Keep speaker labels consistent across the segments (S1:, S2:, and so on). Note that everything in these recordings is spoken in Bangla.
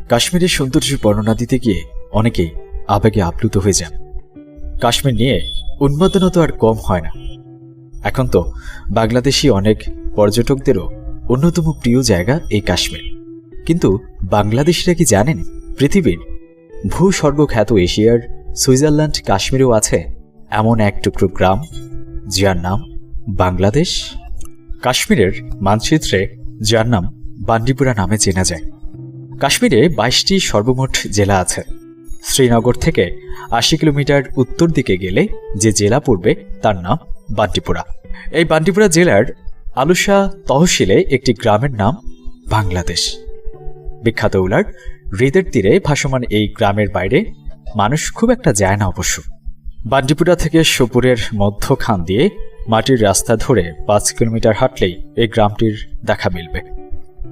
S1: কাশ্মীরের সৌন্দর্যের বর্ণনা দিতে গিয়ে অনেকেই আবেগে আপ্লুত হয়ে যান। কাশ্মীর নিয়ে উন্মাদনা তো আর কম হয় না। এখন তো বাংলাদেশি অনেক পর্যটকদেরও অন্যতম প্রিয় জায়গা এই কাশ্মীর। কিন্তু বাংলাদেশিরা কি জানেন পৃথিবীর ভূস্বর্গখ্যাত এশিয়ার সুইজারল্যান্ড কাশ্মীরেও আছে এমন এক টুকরো গ্রাম যার নাম বাংলাদেশ? কাশ্মীরের মানচিত্রে যার নাম বান্ডিপুরা নামে চেনা যায়। কাশ্মীরে 22টি সর্বমোট জেলা আছে। শ্রীনগর থেকে 80 কিলোমিটার উত্তর দিকে গেলে যে জেলা পড়বে তার নাম বান্ডিপুরা। এই বান্ডিপুরা জেলার আলুশা তহসিলে একটি গ্রামের নাম বাংলাদেশ। বিখ্যাত উলার হ্রদের তীরে ভাসমান এই গ্রামের বাইরে মানুষ খুব একটা যায় না অবশ্য। বান্ডিপুরা থেকে সোপুরের মধ্যখান দিয়ে মাটির রাস্তা ধরে 5 কিলোমিটার হাঁটলেই এই গ্রামটির দেখা মিলবে।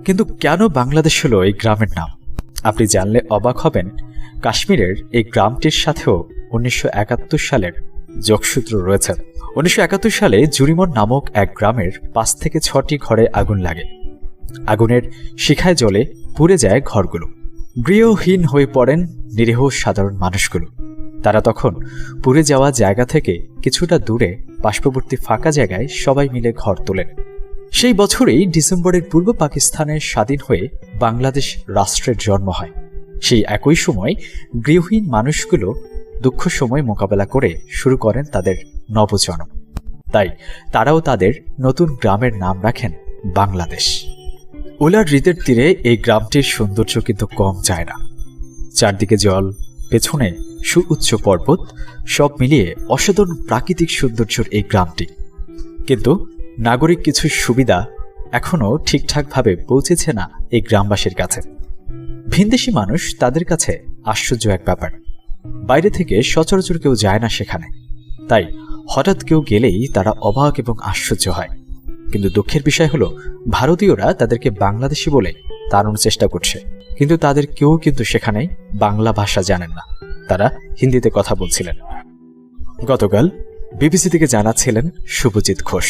S1: কিন্তু কেন বাংলাদেশ হলো এই গ্রামের নাম? আপনি জানলে অবাক হবেন। কাশ্মীরের এই গ্রামটির সাথেও 1971 সালের যোগসূত্র রয়েছে। 1971 সালে জুরিমন নামক এক গ্রামের 5 থেকে 6টি ঘরে আগুন লাগে। আগুনের শিখায় জ্বলে পুড়ে যায় ঘরগুলো। গৃহহীন হয়ে পড়েন নিরীহ সাধারণ মানুষগুলো। তারা তখন পুড়ে যাওয়া জায়গা থেকে কিছুটা দূরে পার্শ্ববর্তী ফাঁকা জায়গায় সবাই মিলে ঘর তোলেন। সেই বছরেই ডিসেম্বরের পূর্ব পাকিস্তানের স্বাধীন হয়ে বাংলাদেশ রাষ্ট্রের জন্ম হয়। সেই একই সময় গৃহহীন মানুষগুলো দুঃখ সময় মোকাবেলা করে শুরু করেন তাদের নবজন্ম। তাই তারাও তাদের নতুন গ্রামের নাম রাখেন বাংলাদেশ। উলার হ্রদের তীরে এই গ্রামটির সৌন্দর্য কিন্তু কম যায় না। চারদিকে জল, পেছনে সুউচ্চ পর্বত, সব মিলিয়ে অসাধারণ প্রাকৃতিক সৌন্দর্যের এই গ্রামটি। কিন্তু নাগরিক কিছু সুবিধা এখনও ঠিকঠাকভাবে পৌঁছেছে না এই গ্রামবাসীর কাছে। ভিনদেশি মানুষ তাদের কাছে আশ্চর্য এক ব্যাপার। বাইরে থেকে সচরাচর কেউ যায় না সেখানে, তাই হঠাৎ কেউ গেলেই তারা অবাক এবং আশ্চর্য হয়। কিন্তু দুঃখের বিষয় হলো ভারতীয়রা তাদেরকে বাংলাদেশি বলে তাড়ানোর চেষ্টা করছে, কিন্তু তাদের কেউ কিন্তু সেখানে বাংলা ভাষা জানেন না। তারা হিন্দিতে কথা বলছিলেন। গতকাল বিবিসি থেকে জানাচ্ছিলেন শুভজিৎ ঘোষ।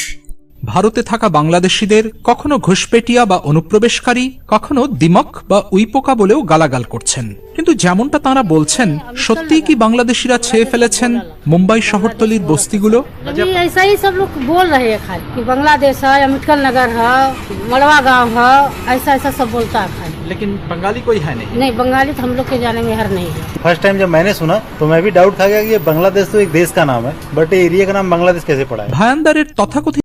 S2: ভারতে থাকা বাংলাদেশিদের কখনো ঘুষপেটিয়া বা অনুপ্রবেশকারী, কখনো দিমক বা উইপোকা বলেও গালাগাল করছেন। কিন্তু যেমনটা তাঁরা বলছেন, সত্যিই কি বাংলাদেশিরা ছেয়ে ফেলেছেন মুম্বাই শহরতলির বস্তিগুলো?
S3: ऐसा ही सब लोग बोल रहे हैं खाली कि बांग्लादेश है, अम्बेडकर नगर है, मलवा गांव है, ऐसा ऐसा सब बोलता है खाली।
S4: लेकिन बंगाली कोई है
S3: नहीं, बंगाली तो हम लोग के जाने में हर नहीं है।
S4: फर्स्ट टाइम जब मैंने सुना तो मैं भी डाउट खा गया कि ये बांग्लादेश तो एक देश का नाम है, बट ये एरिया का नाम बांग्लादेश कैसे पड़ा है।
S2: ভায়ান্দারের তথাকথিত